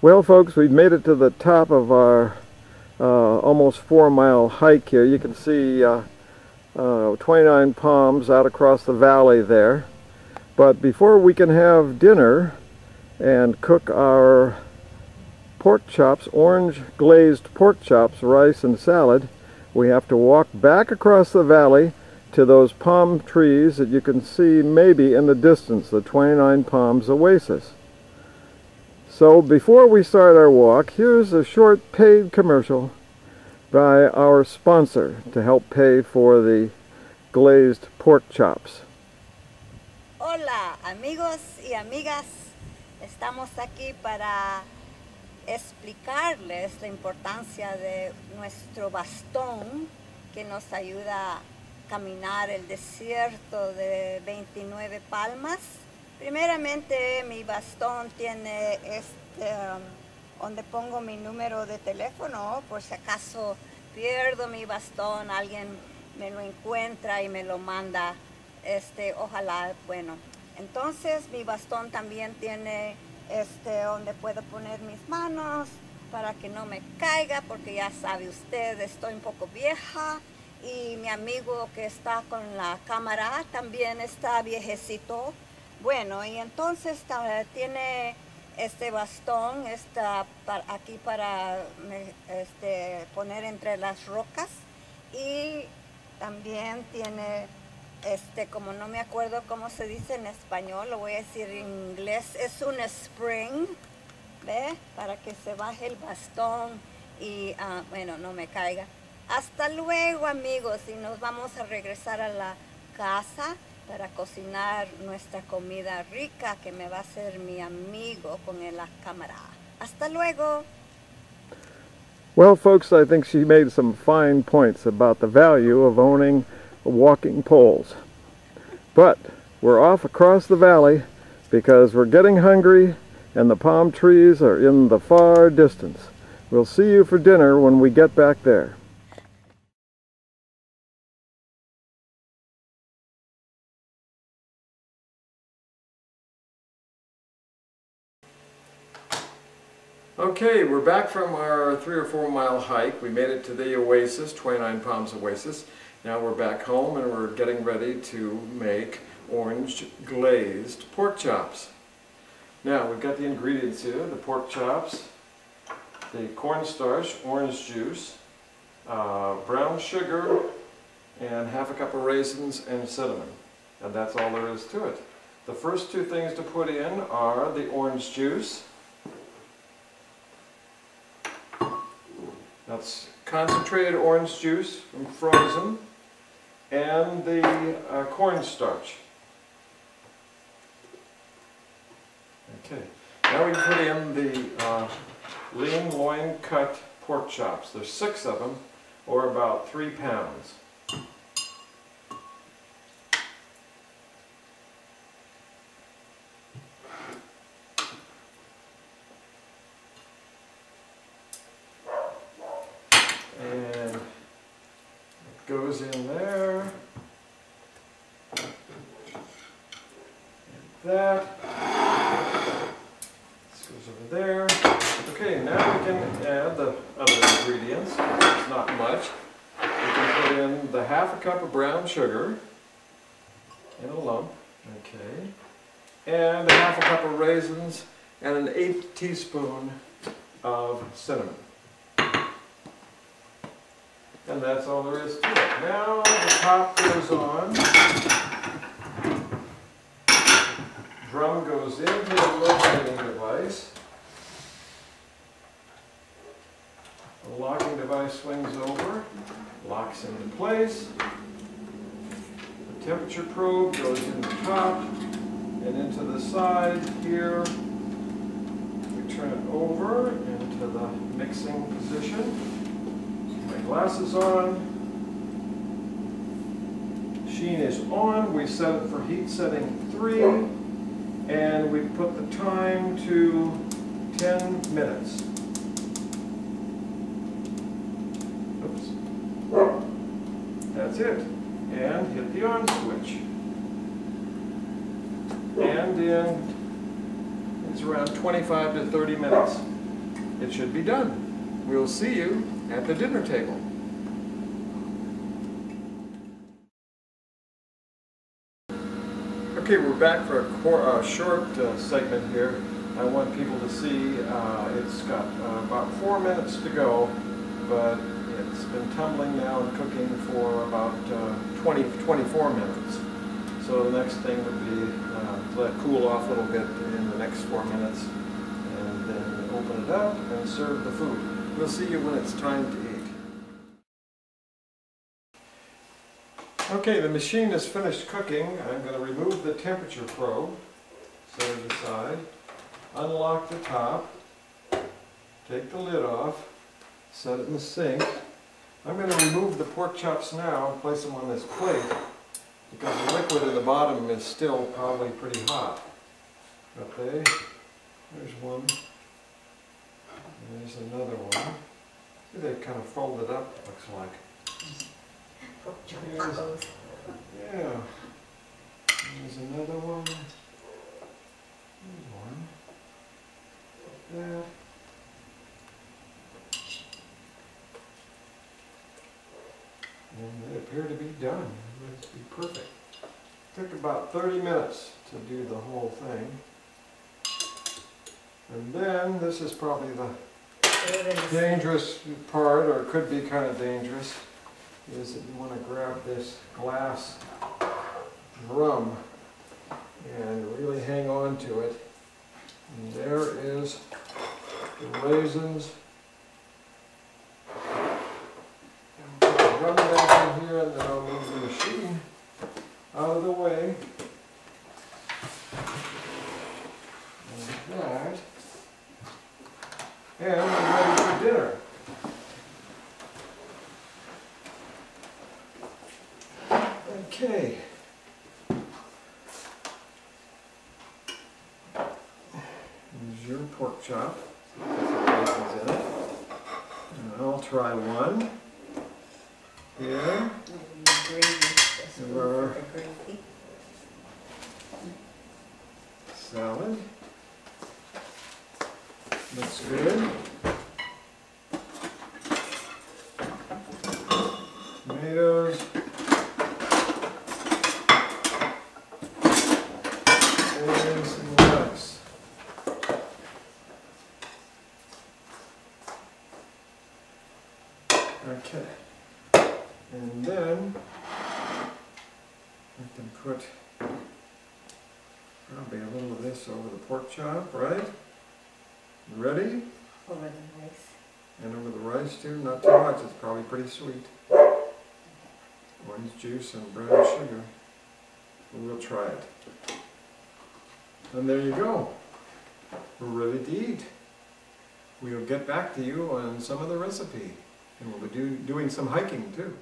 Well, folks, we've made it to the top of our almost 4-mile hike here. You can see 29 palms out across the valley there. But before we can have dinner and cook our pork chops, orange glazed pork chops, rice and salad, we have to walk back across the valley to those palm trees that you can see maybe in the distance, the 29 Palms Oasis. So before we start our walk, here's a short paid commercial by our sponsor to help pay for the glazed pork chops. Hola amigos y amigas, estamos aquí para explicarles la importancia de nuestro bastón que nos ayuda a caminar el desierto de 29 palmas. Primeramente, mi bastón tiene donde pongo mi número de teléfono, por si acaso pierdo mi bastón, alguien me lo encuentra y me lo manda, ojalá, bueno. Entonces, mi bastón también tiene donde puedo poner mis manos para que no me caiga, porque ya sabe usted, estoy un poco vieja y mi amigo que está con la cámara también está viejecito. Bueno, y entonces tiene este bastón aquí para poner entre las rocas, y también tiene como no me acuerdo cómo se dice en español, lo voy a decir en inglés, es un spring, ¿ve? Para que se baje el bastón y bueno, no me caiga. Hasta luego, amigos, y nos vamos a regresar a la casa para cocinar nuestra comida rica que me va a hacer mi amigo con la cámara. Hasta luego. Well, folks, I think she made some fine points about the value of owning walking poles. But we're off across the valley because we're getting hungry and the palm trees are in the far distance. We'll see you for dinner when we get back there. Okay, we're back from our 3 or 4 mile hike. We made it to the Oasis, 29 Palms Oasis. Now we're back home and we're getting ready to make orange glazed pork chops. Now we've got the ingredients here: the pork chops, the cornstarch, orange juice, brown sugar, and half a cup of raisins and cinnamon. And that's all there is to it. The first two things to put in are the orange juice. That's concentrated orange juice from frozen, and the cornstarch. Okay, now we put in the lean loin cut pork chops. There's 6 of them, or about 3 pounds. And it goes in there, like that. This goes over there. Okay, now we can add the other ingredients. It's not much. We can put in the half a cup of brown sugar in a lump, okay, and a half a cup of raisins and an 1/8 teaspoon of cinnamon. And that's all there is to it. Now the top goes on. Drum goes into the locating device. The locking device swings over, locks into place. The temperature probe goes in the top and into the side here. We turn it over into the mixing position. My glasses on. Sheen is on. We set it for heat setting 3, and we put the time to 10 minutes. Oops. That's it. And hit the on switch. And it's around 25 to 30 minutes. it should be done. We'll see you at the dinner table. Okay, we're back for a short segment here. I want people to see it's got about 4 minutes to go, but it's been tumbling now and cooking for about 24 minutes. So the next thing would be let it cool off a little bit in the next 4 minutes, and then open it up and serve the food. We'll see you when it's time to eat. Okay, the machine is finished cooking. I'm going to remove the temperature probe, set it aside, unlock the top, take the lid off, set it in the sink. I'm going to remove the pork chops now and place them on this plate because the liquid in the bottom is still probably pretty hot. Okay, there's one, and there's another one. See, they kind of folded up, looks like. Yeah. There's another one. There's one. Like that. And they appear to be done. Let's be perfect. Took about 30 minutes to do the whole thing. And then this is probably the dangerous part, or could be kind of dangerous, is that you want to grab this glass drum and really hang on to it. And there is the raisins. And put the drum back in here, and then I'll move the machine out of the way. Like that. And we're ready for dinner. Okay. Here's your pork chop. Put some raisins in it. And I'll try one. Here. Our salad. Looks good. Tomatoes. And some lettuce. Okay. And then I can put probably a little of this over the pork chop, right? Ready? Over the rice. And over the rice too, not too much, it's probably pretty sweet. Orange juice and brown sugar. We'll try it. And there you go. We're ready to eat. We'll get back to you on some of the recipe. And we'll be doing some hiking too.